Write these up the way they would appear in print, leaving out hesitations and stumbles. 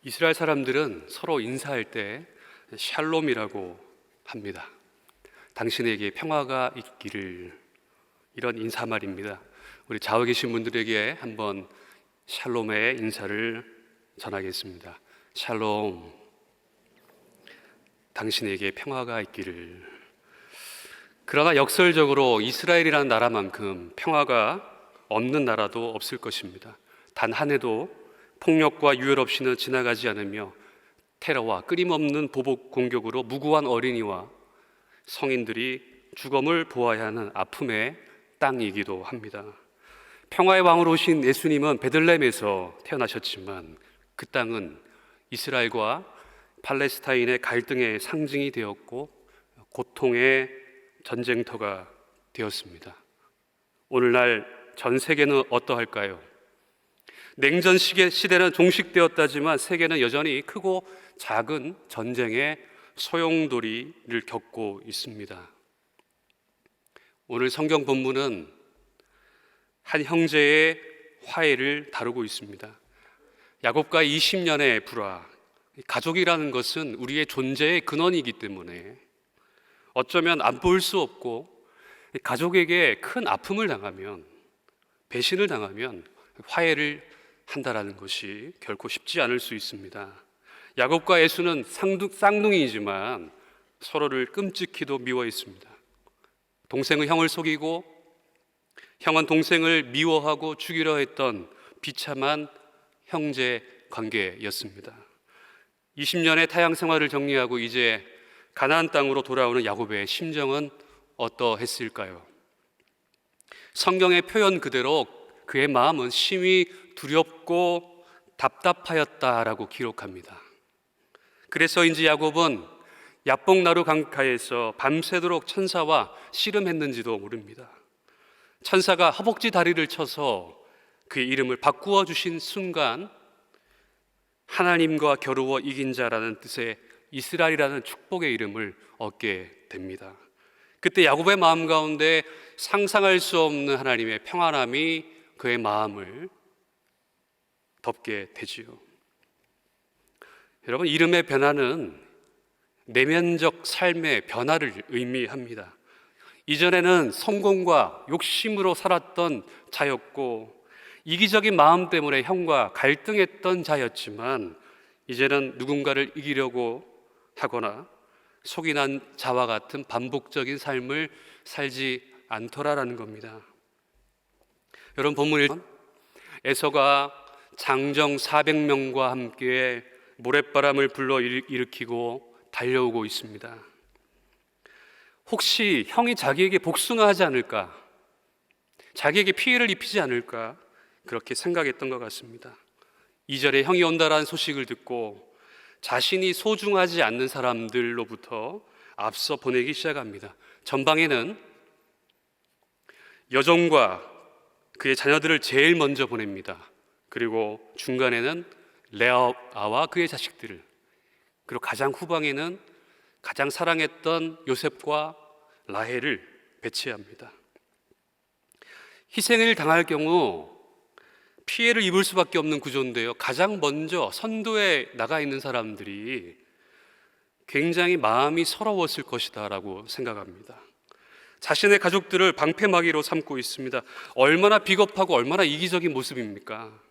이스라엘 사람들은 서로 인사할 때 샬롬이라고 합니다. 당신에게 평화가 있기를, 이런 인사말입니다. 우리 좌우에 계신 분들에게 한번 샬롬의 인사를 전하겠습니다. 샬롬, 당신에게 평화가 있기를. 그러나 역설적으로 이스라엘이라는 나라만큼 평화가 없는 나라도 없을 것입니다. 단 한 해도 폭력과 유혈 없이는 지나가지 않으며 테러와 끊임없는 보복 공격으로 무고한 어린이와 성인들이 죽음을 보아야 하는 아픔의 땅이기도 합니다. 평화의 왕으로 오신 예수님은 베들레헴에서 태어나셨지만 그 땅은 이스라엘과 팔레스타인의 갈등의 상징이 되었고 고통의 전쟁터가 되었습니다. 오늘날 전 세계는 어떠할까요? 냉전 시대는 종식되었다지만 세계는 여전히 크고 작은 전쟁의 소용돌이를 겪고 있습니다. 오늘 성경 본문은 한 형제의 화해를 다루고 있습니다. 야곱과 20년의 불화. 가족이라는 것은 우리의 존재의 근원이기 때문에 어쩌면 안 보일 수 없고, 가족에게 큰 아픔을 당하면, 배신을 당하면 화해를 한다라는 것이 결코 쉽지 않을 수 있습니다. 야곱과 에서는 쌍둥이이지만 서로를 끔찍히도 미워했습니다. 동생은 형을 속이고 형은 동생을 미워하고 죽이려 했던 비참한 형제 관계였습니다. 20년의 타향 생활을 정리하고 이제 가나안 땅으로 돌아오는 야곱의 심정은 어떠했을까요? 성경의 표현 그대로 그의 마음은 심히 두렵고 답답하였다라고 기록합니다. 그래서인지 야곱은 야복나루 강가에서 밤새도록 천사와 씨름했는지도 모릅니다. 천사가 허벅지 다리를 쳐서 그의 이름을 바꾸어 주신 순간 하나님과 겨루어 이긴 자라는 뜻의 이스라엘이라는 축복의 이름을 얻게 됩니다. 그때 야곱의 마음 가운데 상상할 수 없는 하나님의 평안함이 그의 마음을 덮게 되지요. 여러분, 이름의 변화는 내면적 삶의 변화를 의미합니다. 이전에는 성공과 욕심으로 살았던 자였고 이기적인 마음 때문에 형과 갈등했던 자였지만 이제는 누군가를 이기려고 하거나 속이 난 자와 같은 반복적인 삶을 살지 않더라라는 겁니다. 여러분, 본문에 에서가 장정 400명과 함께 모랫바람을 불러 일으키고 달려오고 있습니다. 혹시 형이 자기에게 복수나 하지 않을까? 자기에게 피해를 입히지 않을까? 그렇게 생각했던 것 같습니다. 2절에 형이 온다라는 소식을 듣고 자신이 소중하지 않는 사람들로부터 앞서 보내기 시작합니다. 전방에는 여종과 그의 자녀들을 제일 먼저 보냅니다. 그리고 중간에는 레아와 그의 자식들을, 그리고 가장 후방에는 가장 사랑했던 요셉과 라헬을 배치합니다. 희생을 당할 경우 피해를 입을 수밖에 없는 구조인데요, 가장 먼저 선두에 나가 있는 사람들이 굉장히 마음이 서러웠을 것이다 라고 생각합니다. 자신의 가족들을 방패막이로 삼고 있습니다. 얼마나 비겁하고 얼마나 이기적인 모습입니까?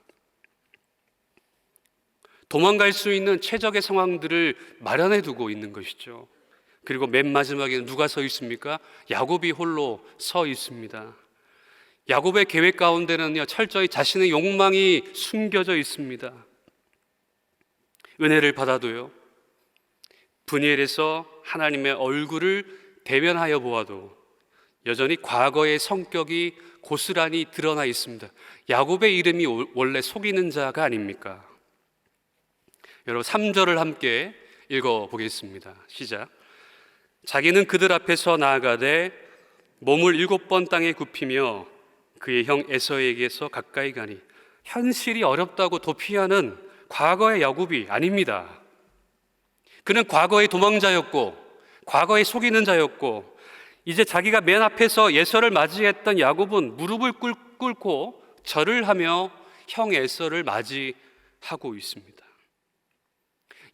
도망갈 수 있는 최적의 상황들을 마련해 두고 있는 것이죠. 그리고 맨 마지막에는 누가 서 있습니까? 야곱이 홀로 서 있습니다. 야곱의 계획 가운데는요, 철저히 자신의 욕망이 숨겨져 있습니다. 은혜를 받아도요, 분이엘에서 하나님의 얼굴을 대면하여 보아도 여전히 과거의 성격이 고스란히 드러나 있습니다. 야곱의 이름이 원래 속이는 자가 아닙니까? 여러분, 3절을 함께 읽어보겠습니다. 시작. 자기는 그들 앞에서 나아가되 몸을 7번 땅에 굽히며 그의 형 에서에게서 가까이 가니, 현실이 어렵다고 도피하는 과거의 야곱이 아닙니다. 그는 과거의 도망자였고 과거의 속이는 자였고, 이제 자기가 맨 앞에서 예서를 맞이했던 야곱은 무릎을 꿇고 절을 하며 형 에서를 맞이하고 있습니다.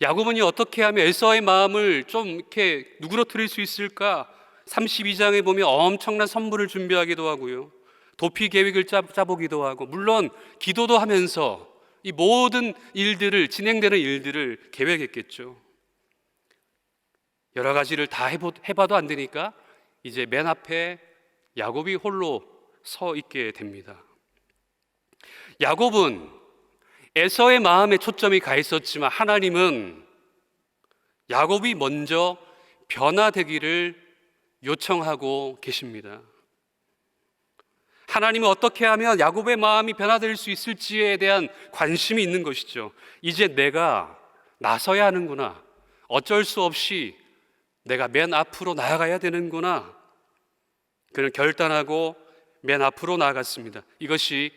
야곱은요, 어떻게 하면 에서의 마음을 좀 이렇게 누그러뜨릴 수 있을까? 32장에 보면 엄청난 선물을 준비하기도 하고요, 도피 계획을 짜보기도 하고, 물론 기도도 하면서 이 모든 일들을, 진행되는 일들을 계획했겠죠. 여러 가지를 다 해봐도 안 되니까 이제 맨 앞에 야곱이 홀로 서 있게 됩니다. 야곱은 에서의 마음에 초점이 가 있었지만 하나님은 야곱이 먼저 변화되기를 요청하고 계십니다. 하나님은 어떻게 하면 야곱의 마음이 변화될 수 있을지에 대한 관심이 있는 것이죠. 이제 내가 나서야 하는구나, 어쩔 수 없이 내가 맨 앞으로 나아가야 되는구나, 그는 결단하고 맨 앞으로 나아갔습니다. 이것이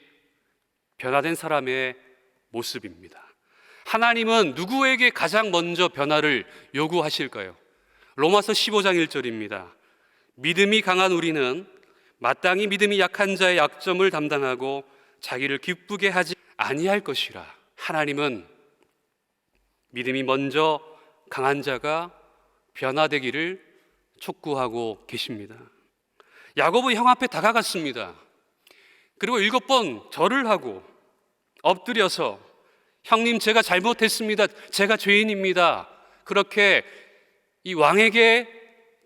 변화된 사람의 모습입니다. 하나님은 누구에게 가장 먼저 변화를 요구하실까요? 로마서 15장 1절입니다. 믿음이 강한 우리는 마땅히 믿음이 약한 자의 약점을 담당하고 자기를 기쁘게 하지 아니할 것이라. 하나님은 믿음이 먼저 강한 자가 변화되기를 촉구하고 계십니다. 야곱은 형 앞에 다가갔습니다. 그리고 7번 절을 하고 엎드려서, 형님 제가 잘못했습니다, 제가 죄인입니다, 그렇게 이 왕에게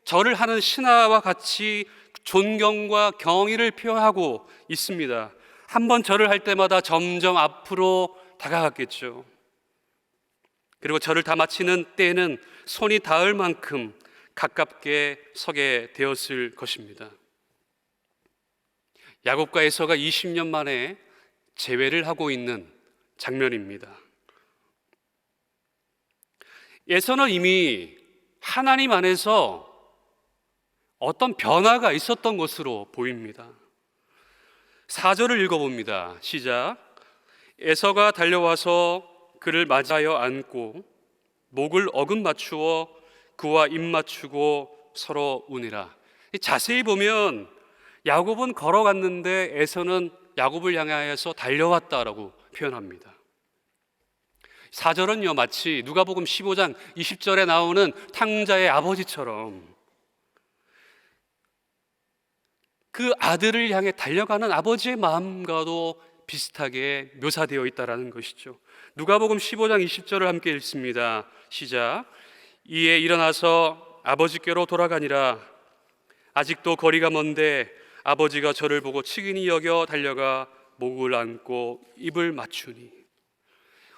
절을 하는 신하와 같이 존경과 경의를 표하고 있습니다. 한 번 절을 할 때마다 점점 앞으로 다가갔겠죠. 그리고 절을 다 마치는 때에는 손이 닿을 만큼 가깝게 서게 되었을 것입니다. 야곱과 에서가 20년 만에 재회를 하고 있는 장면입니다. 에서는 이미 하나님 안에서 어떤 변화가 있었던 것으로 보입니다. 4절을 읽어봅니다. 시작. 에서가 달려와서 그를 맞아여 안고 목을 어금 맞추어 그와 입 맞추고 서로 우니라. 자세히 보면 야곱은 걸어갔는데 에서는 야곱을 향하여서 달려왔다라고 표현합니다. 4절은요, 마치 누가복음 15장 20절에 나오는 탕자의 아버지처럼 그 아들을 향해 달려가는 아버지의 마음과도 비슷하게 묘사되어 있다는 것이죠. 누가복음 15장 20절을 함께 읽습니다. 시작. 이에 일어나서 아버지께로 돌아가니라. 아직도 거리가 먼데 아버지가 저를 보고 측은히 여겨 달려가 목을 안고 입을 맞추니.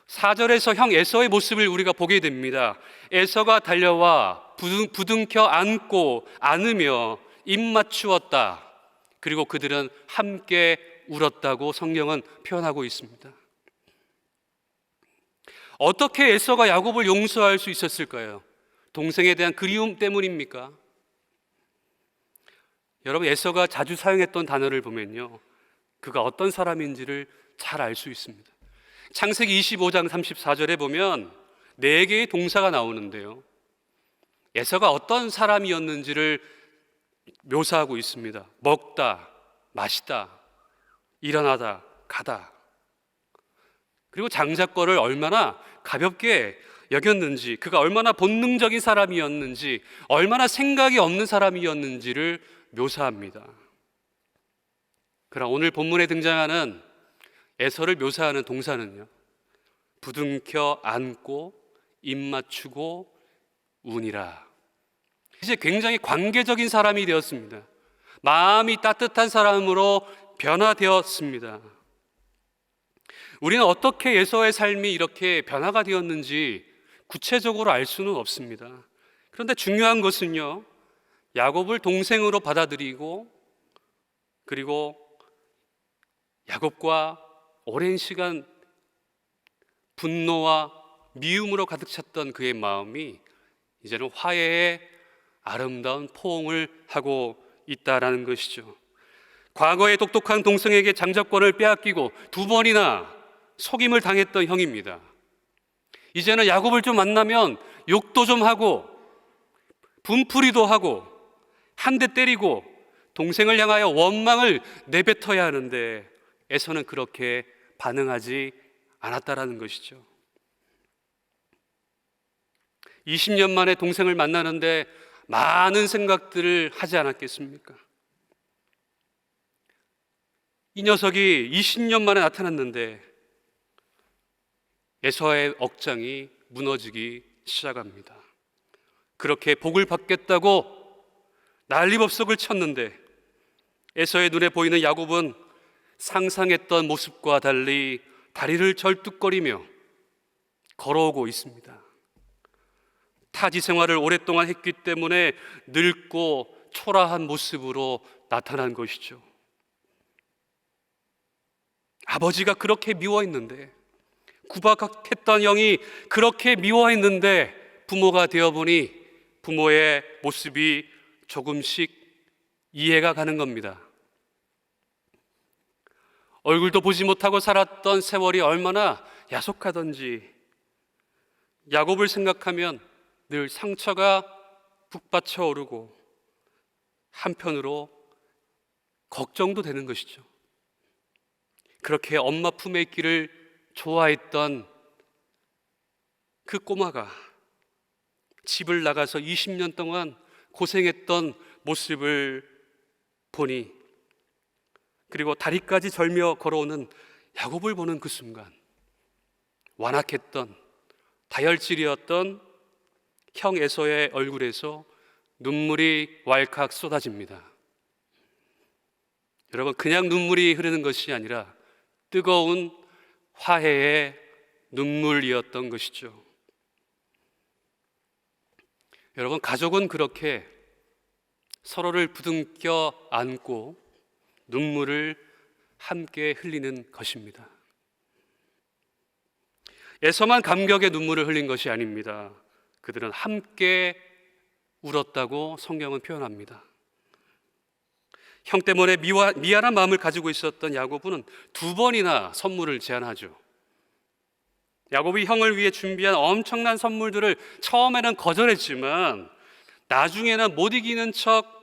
4절에서 형 에서의 모습을 우리가 보게 됩니다. 에서가 달려와 부둥켜 안고 안으며 입 맞추었다. 그리고 그들은 함께 울었다고 성경은 표현하고 있습니다. 어떻게 에서가 야곱을 용서할 수 있었을까요? 동생에 대한 그리움 때문입니까? 여러분, 에서가 자주 사용했던 단어를 보면요, 그가 어떤 사람인지를 잘 알 수 있습니다. 창세기 25장 34절에 보면 4개의 동사가 나오는데요, 에서가 어떤 사람이었는지를 묘사하고 있습니다. 먹다, 마시다, 일어나다, 가다. 그리고 장자권을 얼마나 가볍게 여겼는지, 그가 얼마나 본능적인 사람이었는지, 얼마나 생각이 없는 사람이었는지를 묘사합니다. 그러나 오늘 본문에 등장하는 에서를 묘사하는 동사는요, 부둥켜 안고 입 맞추고 우니라. 이제 굉장히 관계적인 사람이 되었습니다. 마음이 따뜻한 사람으로 변화되었습니다. 우리는 어떻게 에서의 삶이 이렇게 변화가 되었는지 구체적으로 알 수는 없습니다. 그런데 중요한 것은요, 야곱을 동생으로 받아들이고, 그리고 야곱과 오랜 시간 분노와 미움으로 가득 찼던 그의 마음이 이제는 화해의 아름다운 포옹을 하고 있다라는 것이죠. 과거에 똑똑한 동생에게 장자권을 빼앗기고 2번이나 속임을 당했던 형입니다. 이제는 야곱을 좀 만나면 욕도 좀 하고 분풀이도 하고 한 대 때리고 동생을 향하여 원망을 내뱉어야 하는데 에서는 그렇게 반응하지 않았다라는 것이죠. 20년 만에 동생을 만나는데 많은 생각들을 하지 않았겠습니까? 이 녀석이 20년 만에 나타났는데 에서의 억장이 무너지기 시작합니다. 그렇게 복을 받겠다고 난리법석을 쳤는데 에서의 눈에 보이는 야곱은 상상했던 모습과 달리 다리를 절뚝거리며 걸어오고 있습니다. 타지 생활을 오랫동안 했기 때문에 늙고 초라한 모습으로 나타난 것이죠. 아버지가 그렇게 미워했는데, 구박했던 영이 그렇게 미워했는데 부모가 되어보니 부모의 모습이 조금씩 이해가 가는 겁니다. 얼굴도 보지 못하고 살았던 세월이 얼마나 야속하던지 야곱을 생각하면 늘 상처가 북받쳐 오르고 한편으로 걱정도 되는 것이죠. 그렇게 엄마 품에 있기를 좋아했던 그 꼬마가 집을 나가서 20년 동안 고생했던 모습을 보니, 그리고 다리까지 절며 걸어오는 야곱을 보는 그 순간 완악했던 다혈질이었던 형 에서의 얼굴에서 눈물이 왈칵 쏟아집니다. 여러분, 그냥 눈물이 흐르는 것이 아니라 뜨거운 화해의 눈물이었던 것이죠. 여러분, 가족은 그렇게 서로를 부둥켜 안고 눈물을 함께 흘리는 것입니다. 에서만 감격의 눈물을 흘린 것이 아닙니다. 그들은 함께 울었다고 성경은 표현합니다. 형 때문에 미안한 마음을 가지고 있었던 야곱은 2번이나 선물을 제안하죠. 야곱이 형을 위해 준비한 엄청난 선물들을 처음에는 거절했지만 나중에는 못 이기는 척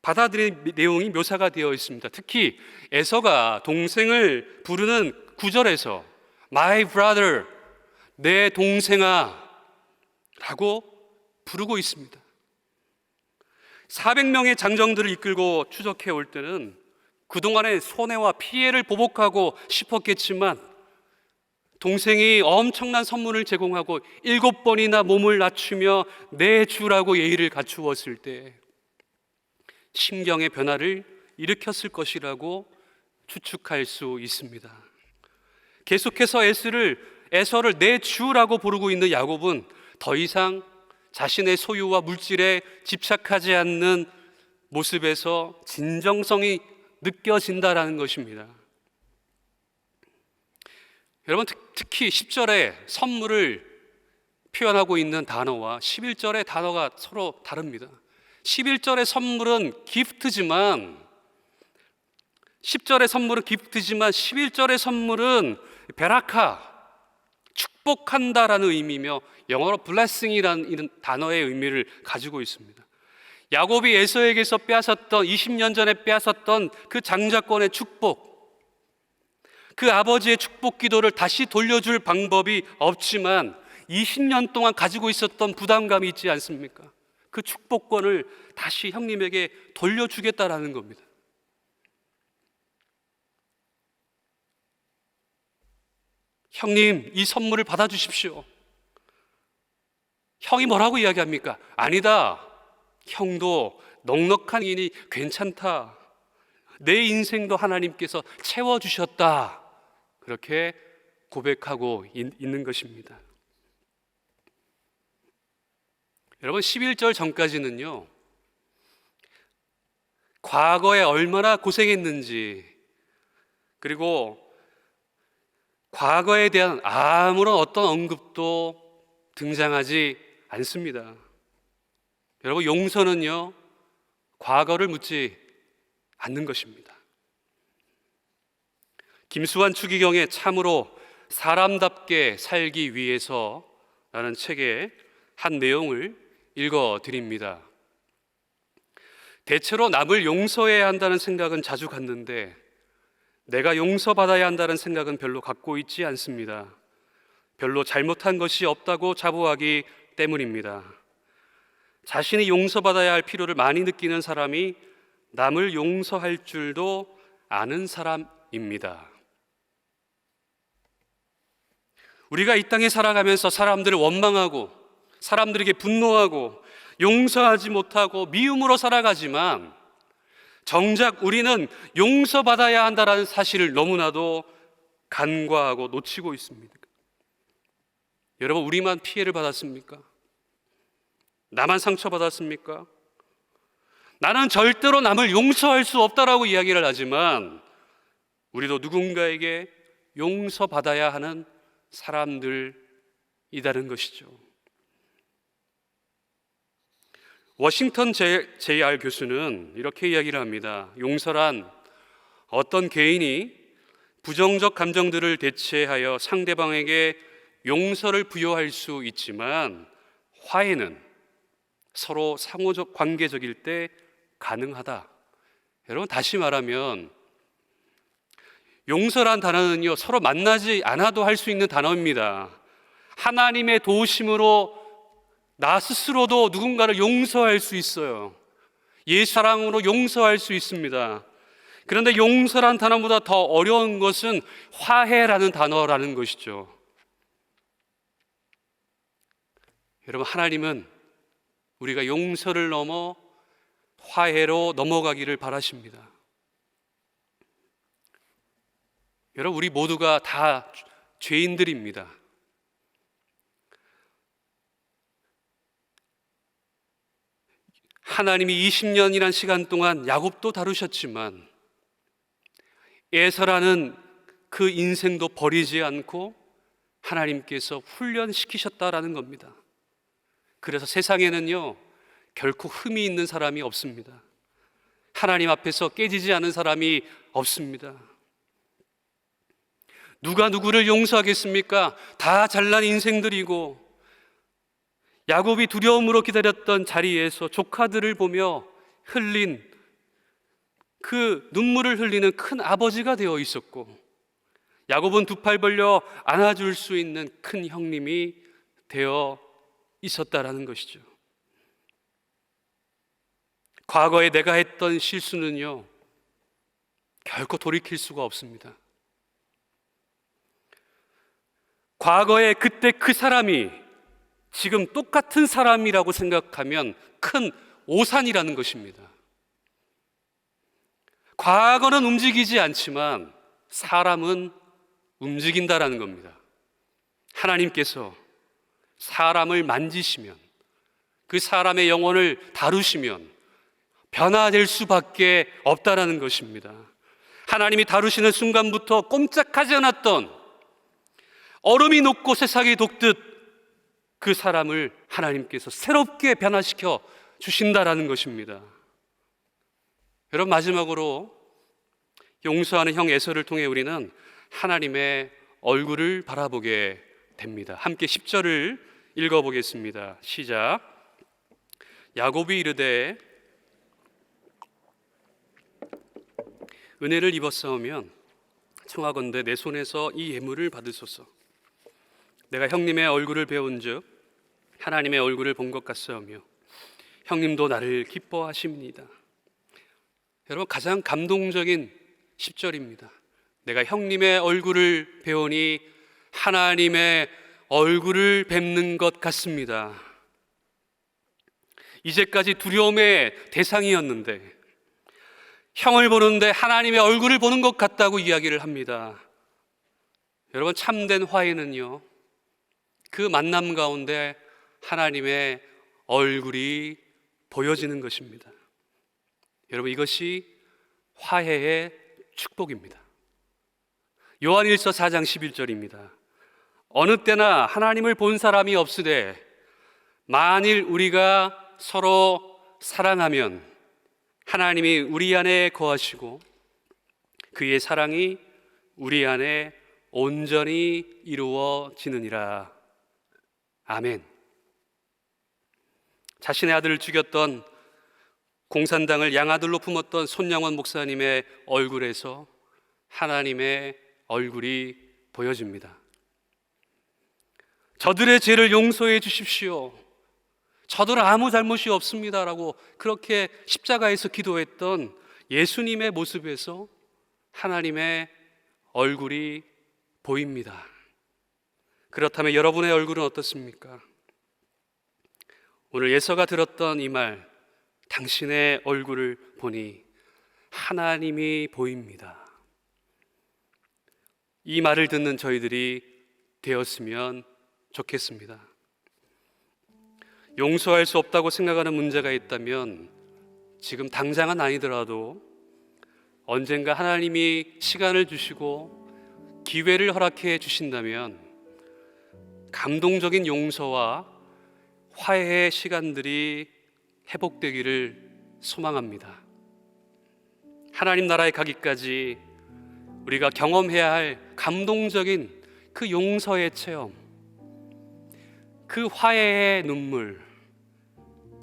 받아들인 내용이 묘사가 되어 있습니다. 특히 에서가 동생을 부르는 9절에서 My brother, 내 동생아 라고 부르고 있습니다. 400명의 장정들을 이끌고 추적해 올 때는 그동안의 손해와 피해를 보복하고 싶었겠지만 동생이 엄청난 선물을 제공하고 7번이나 몸을 낮추며 내 주라고 예의를 갖추었을 때 심경의 변화를 일으켰을 것이라고 추측할 수 있습니다. 계속해서 에서를 내 주라고 부르고 있는 야곱은 더 이상 자신의 소유와 물질에 집착하지 않는 모습에서 진정성이 느껴진다라는 것입니다. 여러분, 특히 10절에 선물을 표현하고 있는 단어와 11절의 단어가 서로 다릅니다. 11절의 선물은 기프트지만 10절의 선물은 기프트지만 11절의 선물은 베라카, 축복한다라는 의미며 영어로 blessing이라는 단어의 의미를 가지고 있습니다. 야곱이 에서에게서 빼앗았던 20년 전에 빼앗았던 그 장자권의 축복, 그 아버지의 축복 기도를 다시 돌려줄 방법이 없지만 20년 동안 가지고 있었던 부담감이 있지 않습니까? 그 축복권을 다시 형님에게 돌려주겠다라는 겁니다. 형님, 이 선물을 받아주십시오. 형이 뭐라고 이야기합니까? 아니다. 형도 넉넉한 인이 괜찮다. 내 인생도 하나님께서 채워주셨다. 그렇게 고백하고 있는 것입니다. 여러분, 11절 전까지는요, 과거에 얼마나 고생했는지, 그리고 과거에 대한 아무런 어떤 언급도 등장하지 않습니다. 여러분, 용서는요, 과거를 묻지 않는 것입니다. 김수환 추기경의 참으로 사람답게 살기 위해서 라는 책의 한 내용을 읽어드립니다. 대체로 남을 용서해야 한다는 생각은 자주 갖는데 내가 용서받아야 한다는 생각은 별로 갖고 있지 않습니다. 별로 잘못한 것이 없다고 자부하기 때문입니다. 자신이 용서받아야 할 필요를 많이 느끼는 사람이 남을 용서할 줄도 아는 사람입니다. 우리가 이 땅에 살아가면서 사람들을 원망하고 사람들에게 분노하고 용서하지 못하고 미움으로 살아가지만 정작 우리는 용서받아야 한다는 사실을 너무나도 간과하고 놓치고 있습니다. 여러분, 우리만 피해를 받았습니까? 나만 상처받았습니까? 나는 절대로 남을 용서할 수 없다라고 이야기를 하지만 우리도 누군가에게 용서받아야 하는 사람들이라는 것이죠. 워싱턴 J.R. 교수는 이렇게 이야기를 합니다. 용서란 어떤 개인이 부정적 감정들을 대체하여 상대방에게 용서를 부여할 수 있지만 화해는 서로 상호적 관계적일 때 가능하다. 여러분, 다시 말하면 용서란 단어는요, 서로 만나지 않아도 할 수 있는 단어입니다. 하나님의 도우심으로 나 스스로도 누군가를 용서할 수 있어요. 예수 사랑으로 용서할 수 있습니다. 그런데 용서란 단어보다 더 어려운 것은 화해라는 단어라는 것이죠. 여러분, 하나님은 우리가 용서를 넘어 화해로 넘어가기를 바라십니다. 여러분, 우리 모두가 다 죄인들입니다. 하나님이 20년이란 시간 동안 야곱도 다루셨지만 에서라는 그 인생도 버리지 않고 하나님께서 훈련시키셨다라는 겁니다. 그래서 세상에는요, 결코 흠이 있는 사람이 없습니다. 하나님 앞에서 깨지지 않은 사람이 없습니다. 누가 누구를 용서하겠습니까? 다 잘난 인생들이고, 야곱이 두려움으로 기다렸던 자리에서 조카들을 보며 흘린 그 눈물을 흘리는 큰 아버지가 되어 있었고, 야곱은 두 팔 벌려 안아줄 수 있는 큰 형님이 되어 있었다라는 것이죠. 과거에 내가 했던 실수는요, 결코 돌이킬 수가 없습니다. 과거에 그때 그 사람이 지금 똑같은 사람이라고 생각하면 큰 오산이라는 것입니다. 과거는 움직이지 않지만 사람은 움직인다라는 겁니다. 하나님께서 사람을 만지시면, 그 사람의 영혼을 다루시면 변화될 수밖에 없다라는 것입니다. 하나님이 다루시는 순간부터 꼼짝하지 않았던, 얼음이 녹고 새싹이 녹듯 그 사람을 하나님께서 새롭게 변화시켜 주신다라는 것입니다. 여러분, 마지막으로 용서하는 형 에서를 통해 우리는 하나님의 얼굴을 바라보게 됩니다. 함께 10절을 읽어보겠습니다. 시작. 야곱이 이르되 은혜를 입었사오면 청하건대 내 손에서 이 예물을 받으소서. 내가 형님의 얼굴을 배운즉 하나님의 얼굴을 본 것 같사오며 형님도 나를 기뻐하십니다. 여러분, 가장 감동적인 10절입니다. 내가 형님의 얼굴을 배우니 하나님의 얼굴을 뵙는 것 같습니다. 이제까지 두려움의 대상이었는데 형을 보는데 하나님의 얼굴을 보는 것 같다고 이야기를 합니다. 여러분, 참된 화해는요, 그 만남 가운데 하나님의 얼굴이 보여지는 것입니다. 여러분, 이것이 화해의 축복입니다. 요한일서 4장 11절입니다. 어느 때나 하나님을 본 사람이 없으되 만일 우리가 서로 사랑하면 하나님이 우리 안에 거하시고 그의 사랑이 우리 안에 온전히 이루어지느니라. 아멘. 자신의 아들을 죽였던, 공산당을 양아들로 품었던 손양원 목사님의 얼굴에서 하나님의 얼굴이 보여집니다. 저들의 죄를 용서해 주십시오. 저들은 아무 잘못이 없습니다라고 그렇게 십자가에서 기도했던 예수님의 모습에서 하나님의 얼굴이 보입니다. 그렇다면 여러분의 얼굴은 어떻습니까? 오늘 예서가 들었던 이 말, 당신의 얼굴을 보니 하나님이 보입니다. 이 말을 듣는 저희들이 되었으면 좋겠습니다. 용서할 수 없다고 생각하는 문제가 있다면 지금 당장은 아니더라도 언젠가 하나님이 시간을 주시고 기회를 허락해 주신다면 감동적인 용서와 화해의 시간들이 회복되기를 소망합니다. 하나님 나라에 가기까지 우리가 경험해야 할 감동적인 그 용서의 체험, 그 화해의 눈물,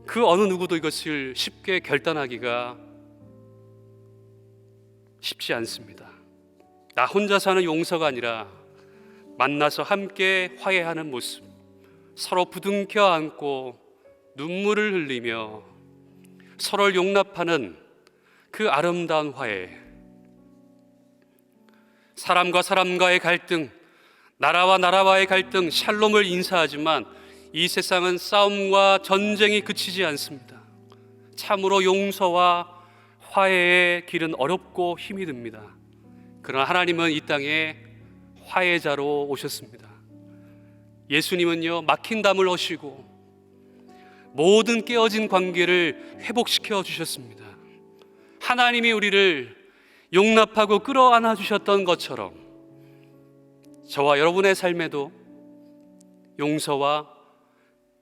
그 어느 누구도 이것을 쉽게 결단하기가 쉽지 않습니다. 나 혼자 사는 용서가 아니라 만나서 함께 화해하는 모습, 서로 부둥켜 안고 눈물을 흘리며 서로를 용납하는 그 아름다운 화해, 사람과 사람과의 갈등, 나라와 나라와의 갈등, 샬롬을 인사하지만 이 세상은 싸움과 전쟁이 그치지 않습니다. 참으로 용서와 화해의 길은 어렵고 힘이 듭니다. 그러나 하나님은 이 땅에 화해자로 오셨습니다. 예수님은요, 막힌 담을 허시고 모든 깨어진 관계를 회복시켜 주셨습니다. 하나님이 우리를 용납하고 끌어안아 주셨던 것처럼 저와 여러분의 삶에도 용서와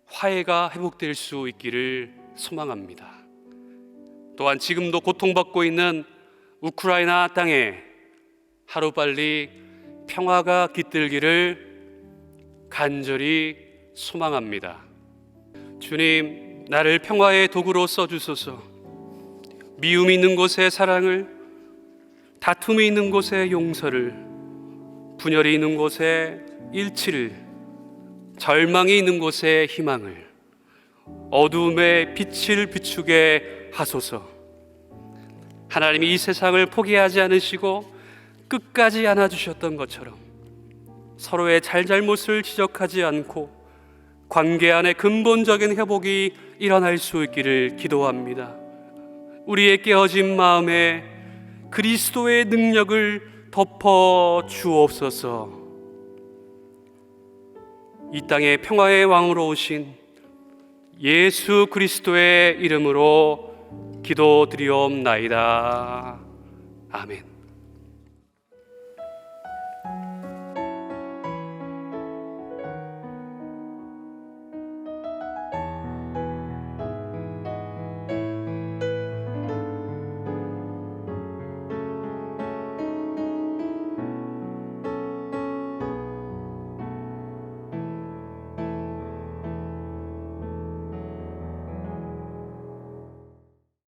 화해가 회복될 수 있기를 소망합니다. 또한 지금도 고통받고 있는 우크라이나 땅에 하루빨리 평화가 깃들기를 간절히 소망합니다. 주님, 나를 평화의 도구로 써주소서. 미움이 있는 곳에 사랑을, 다툼이 있는 곳에 용서를, 분열이 있는 곳에 일치를, 절망이 있는 곳에 희망을, 어두움에 빛을 비추게 하소서. 하나님이 이 세상을 포기하지 않으시고 끝까지 안아주셨던 것처럼 서로의 잘잘못을 지적하지 않고 관계 안에 근본적인 회복이 일어날 수 있기를 기도합니다. 우리의 깨어진 마음에 그리스도의 능력을 덮어 주옵소서. 이 땅에 평화의 왕으로 오신 예수 그리스도의 이름으로 기도드리옵나이다. 아멘.